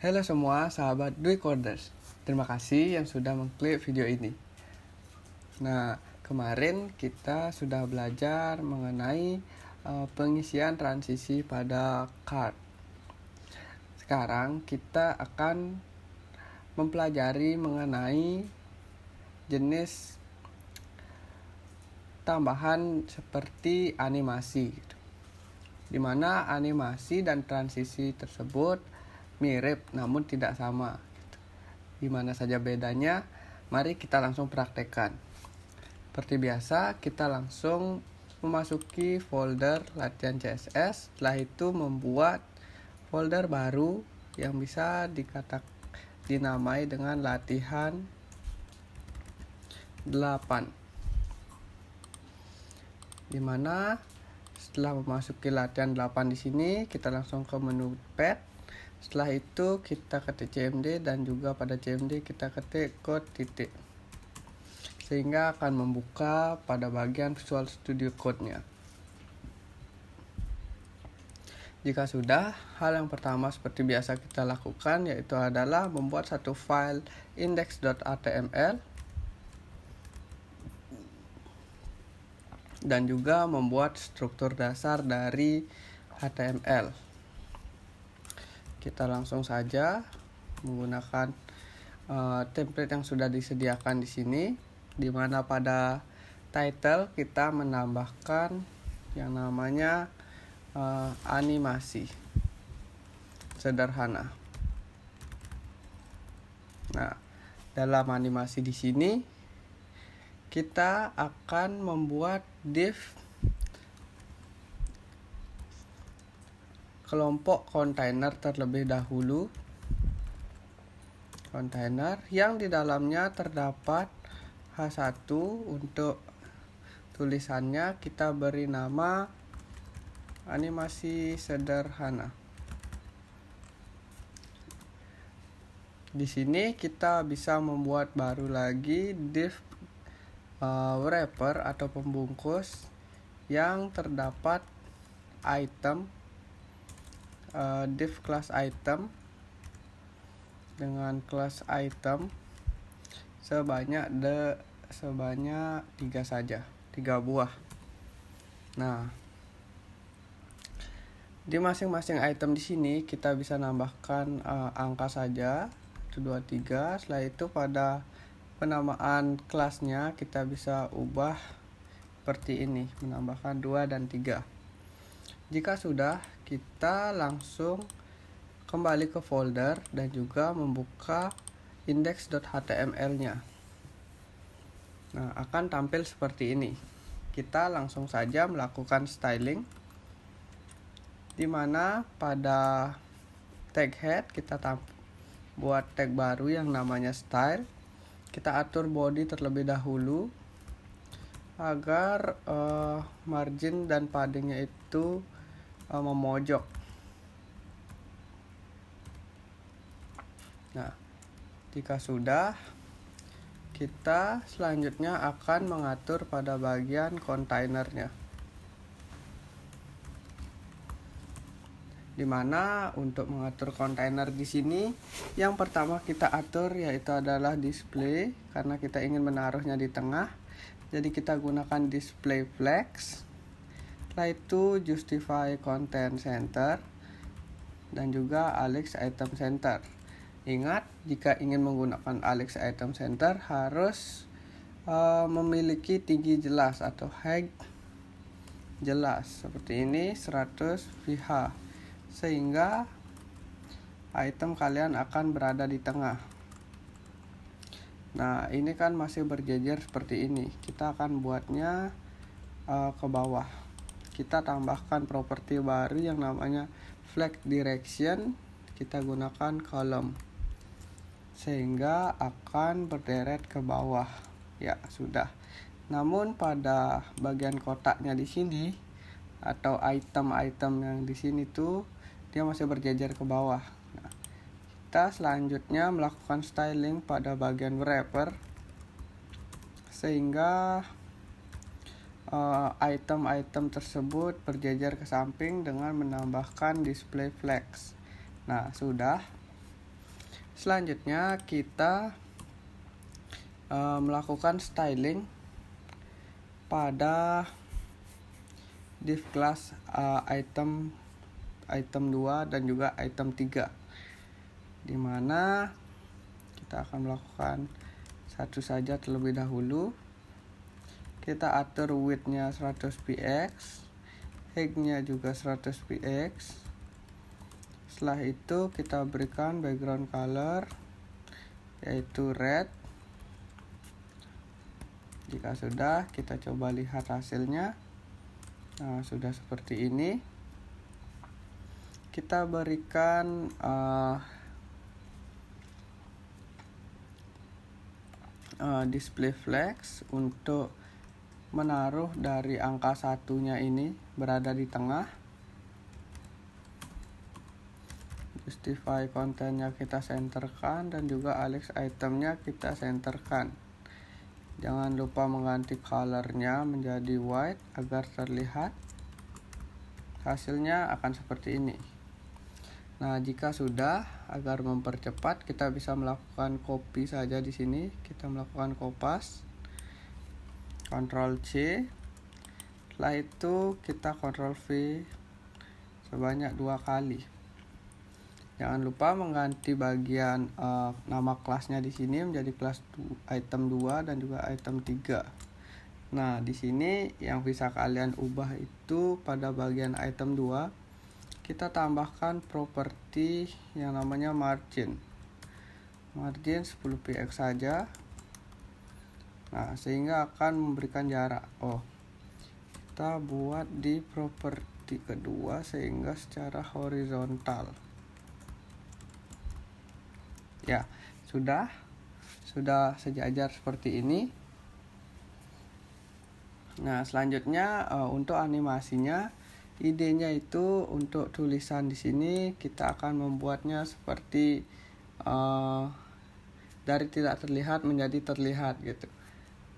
Halo semua sahabat Dwi Coders. Terima kasih yang sudah mengklik video ini. Nah, kemarin kita sudah belajar mengenai pengisian transisi pada card. Sekarang kita akan mempelajari mengenai jenis tambahan seperti animasi, di mana animasi dan transisi tersebut mirip namun tidak sama. Di mana saja bedanya? Mari kita langsung praktekkan. Seperti biasa, kita langsung memasuki folder latihan CSS. Setelah itu membuat folder baru yang bisa dinamai dengan latihan 8. Dimana setelah memasuki latihan 8 di sini, kita langsung ke menu pad. Setelah itu kita ketik cmd dan juga pada cmd kita ketik code titik, sehingga akan membuka pada bagian Visual Studio Code-nya. Jika sudah, hal yang pertama seperti biasa kita lakukan yaitu adalah membuat satu file index.html dan juga membuat struktur dasar dari HTML. Kita langsung saja menggunakan template yang sudah disediakan di sini, di mana pada title kita menambahkan yang namanya animasi sederhana. Nah, dalam animasi di sini kita akan membuat div kelompok kontainer terlebih dahulu. Kontainer yang di dalamnya terdapat H1. Untuk tulisannya kita beri nama animasi sederhana. Di sini kita bisa membuat baru lagi div wrapper atau pembungkus yang terdapat item, div class item dengan class item sebanyak 3 saja, 3 buah. Nah, di masing-masing item di sini kita bisa nambahkan angka saja, 1 2 3. Setelah itu pada penamaan kelasnya kita bisa ubah seperti ini, menambahkan 2 dan 3. Jika sudah, kita langsung kembali ke folder dan juga membuka index.html-nya. Nah, akan tampil seperti ini. Kita langsung saja melakukan styling, di mana pada tag head kita buat tag baru yang namanya style. Kita atur body terlebih dahulu agar margin dan paddingnya itu memojok. Nah, jika sudah, kita selanjutnya akan mengatur pada bagian kontainernya, dimana untuk mengatur kontainer di sini yang pertama kita atur yaitu adalah display, karena kita ingin menaruhnya di tengah. Jadi kita gunakan display flex. Setelah itu justify content center dan juga alex item center. Ingat, jika ingin menggunakan alex item center harus memiliki tinggi jelas atau height jelas seperti ini, 100 VH, sehingga item kalian akan berada di tengah. Nah, ini kan masih berjejer seperti ini. Kita akan buatnya ke bawah. Kita tambahkan properti baru yang namanya flag direction. Kita gunakan column, sehingga akan berderet ke bawah. Ya, sudah. Namun pada bagian kotaknya di sini atau item-item yang di sini tuh dia masih berjejer ke bawah. Nah, kita selanjutnya melakukan styling pada bagian wrapper, sehingga item-item tersebut berjejer ke samping dengan menambahkan display flex. Nah, sudah. Selanjutnya kita melakukan styling pada div class item 2 dan juga item 3, dimana kita akan melakukan satu saja terlebih dahulu. Kita atur width-nya 100 px, height-nya juga 100 px. Setelah itu kita berikan background color yaitu red. Jika sudah, kita coba lihat hasilnya. Nah, sudah seperti ini. Kita berikan display flex untuk menaruh dari angka satunya ini berada di tengah. Justify kontennya kita senterkan dan juga Alex itemnya kita senterkan. Jangan lupa mengganti colornya menjadi white agar terlihat. Hasilnya akan seperti ini. Nah, jika sudah, agar mempercepat kita bisa melakukan copy saja di sini. Kita melakukan kopas, Ctrl C. Setelah itu kita Ctrl V sebanyak 2 kali. Jangan lupa mengganti bagian nama kelasnya di sini menjadi kelas item 2 dan juga item 3. Nah, di sini yang bisa kalian ubah itu pada bagian item 2, kita tambahkan properti yang namanya margin. Margin 10 px saja. Nah, sehingga akan memberikan jarak. Kita buat di properti kedua sehingga secara horizontal. Ya, sudah sejajar seperti ini. Nah, selanjutnya untuk animasinya, idenya itu untuk tulisan di sini kita akan membuatnya seperti dari tidak terlihat menjadi terlihat gitu.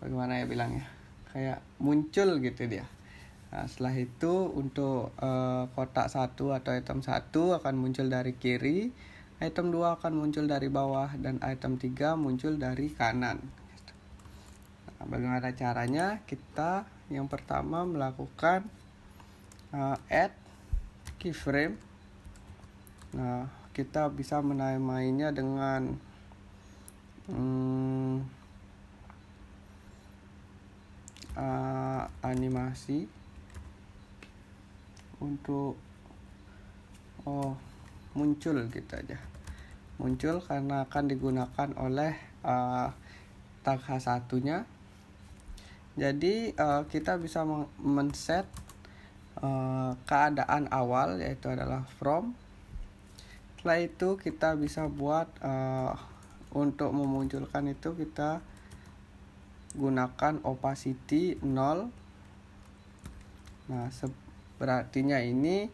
Bagaimana ya bilangnya? Kayak muncul gitu dia. Nah, setelah itu untuk kotak 1 atau item 1 akan muncul dari kiri, item 2 akan muncul dari bawah, dan item 3 muncul dari kanan. Nah, bagaimana caranya? Kita yang pertama melakukan add keyframe. Nah, kita bisa menamainya dengan animasi untuk muncul gitu aja. Muncul karena akan digunakan oleh tag H1-nya. Jadi kita bisa men-set keadaan awal yaitu adalah from. Setelah itu kita bisa buat untuk memunculkan itu kita gunakan opacity 0. Nah, berartinya ini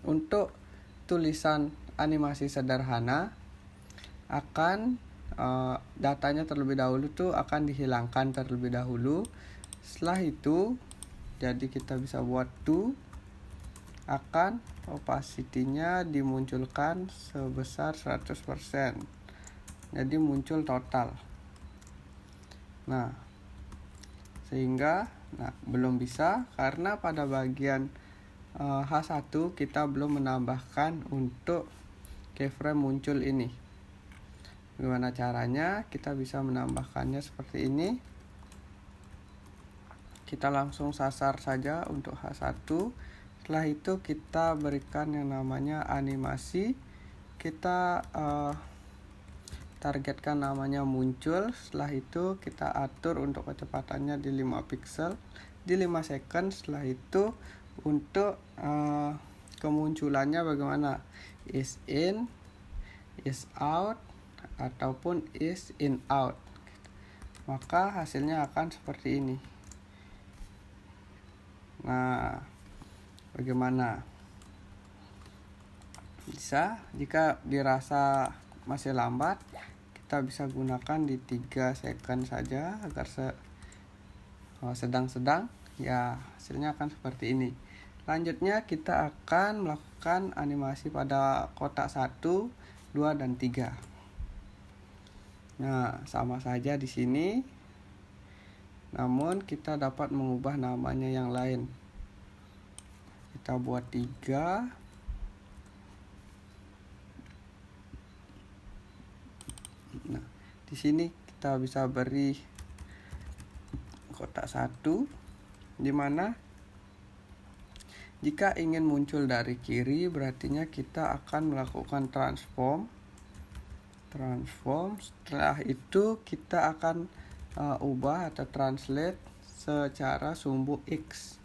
untuk tulisan animasi sederhana akan datanya terlebih dahulu tuh akan dihilangkan terlebih dahulu. Setelah itu, jadi kita bisa buat to, akan opacity-nya dimunculkan sebesar 100%. Jadi muncul total. Nah, sehingga belum bisa karena pada bagian H1 kita belum menambahkan untuk keyframe muncul ini. Bagaimana caranya? Kita bisa menambahkannya seperti ini. Kita langsung sasar saja untuk H1. Setelah itu kita berikan yang namanya animasi. Kita targetkan namanya muncul. Setelah itu kita atur untuk kecepatannya di 5 pixel di 5 second. Setelah itu untuk kemunculannya bagaimana? Is in, is out, ataupun is in out. Maka hasilnya akan seperti ini. Nah, bagaimana? Bisa, jika dirasa masih lambat, kita bisa gunakan di 3 second saja agar sedang-sedang. Ya, hasilnya akan seperti ini. Selanjutnya kita akan melakukan animasi pada kotak 1 2 dan 3. Nah, sama saja di sini. Namun kita dapat mengubah namanya yang lain. Kita buat 3. Nah, di sini kita bisa beri kotak 1, di mana jika ingin muncul dari kiri berarti kita akan melakukan transform. Setelah itu kita akan ubah atau translate secara sumbu X.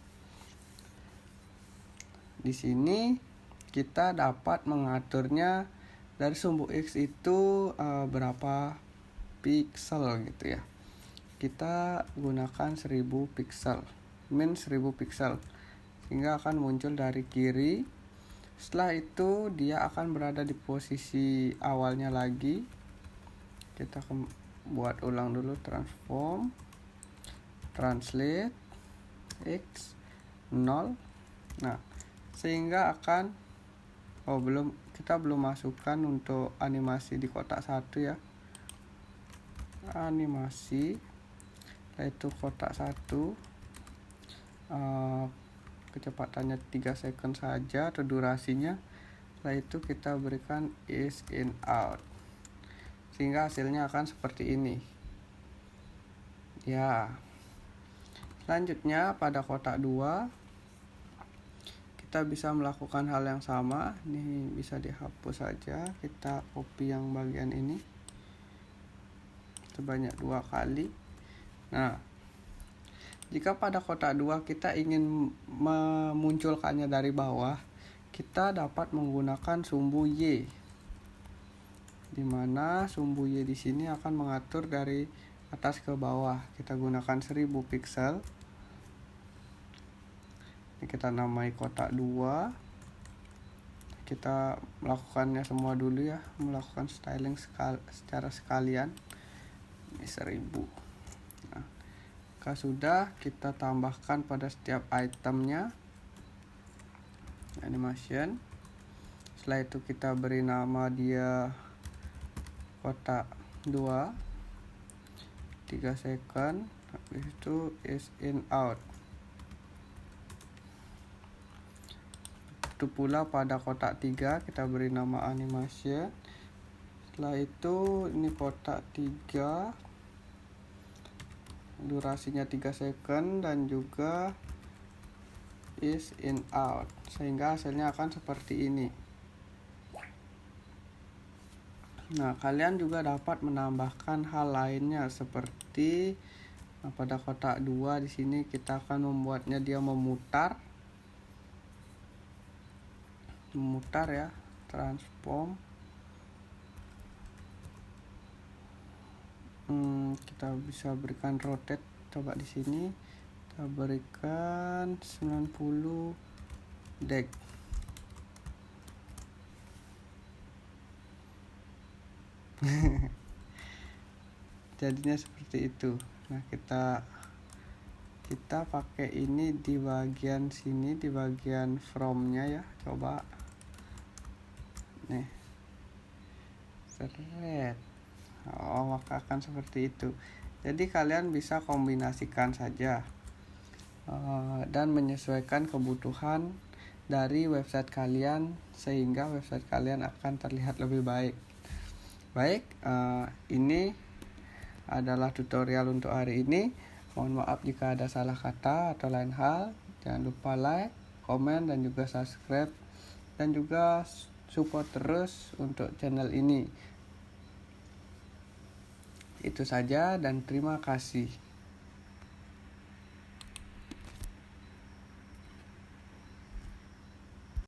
Di sini kita dapat mengaturnya dari sumbu X itu berapa pixel gitu ya. Kita gunakan 1000 pixel, min 1000 pixel, sehingga akan muncul dari kiri. Setelah itu dia akan berada di posisi awalnya lagi. Kita buat ulang dulu transform, translate X 0. Nah, sehingga akan kita belum masukkan untuk animasi di kotak 1 ya. Animasi, yaitu kotak 1, kecepatannya 3 second saja atau durasinya. Setelah itu kita berikan is in out, sehingga hasilnya akan seperti ini ya. Selanjutnya pada kotak 2 kita bisa melakukan hal yang sama. Ini bisa dihapus saja. Kita copy yang bagian ini sebanyak 2 kali. Nah, jika pada kotak 2 kita ingin memunculkannya dari bawah, kita dapat menggunakan sumbu Y, di mana sumbu Y di sini akan mengatur dari atas ke bawah. Kita gunakan 1000 pixel. Ini kita namai kotak 2. Kita melakukannya semua dulu ya, melakukan styling secara sekalian. Ini 1000. Nah, jika sudah, kita tambahkan pada setiap itemnya animation. Setelah itu kita beri nama dia kotak 2, 3 second. Habis itu is in out. Itu pula pada kotak 3 kita beri nama animation. Setelah itu ini kotak 3, durasinya 3 second dan juga is in out, sehingga hasilnya akan seperti ini. Nah, kalian juga dapat menambahkan hal lainnya seperti pada kotak 2 di sini kita akan membuatnya dia memutar ya, transform. Kita bisa berikan rotate. Coba di sini kita berikan 90 deg. Jadinya seperti itu. Nah, kita pakai ini di bagian sini, di bagian from-nya ya. Coba nih, seret. Maka akan seperti itu. Jadi kalian bisa kombinasikan saja dan menyesuaikan kebutuhan dari website kalian, sehingga website kalian akan terlihat lebih baik. Ini adalah tutorial untuk hari ini. Mohon maaf jika ada salah kata atau lain hal. Jangan lupa like, komen, dan juga subscribe, dan juga support terus untuk channel ini. Itu saja dan terima kasih.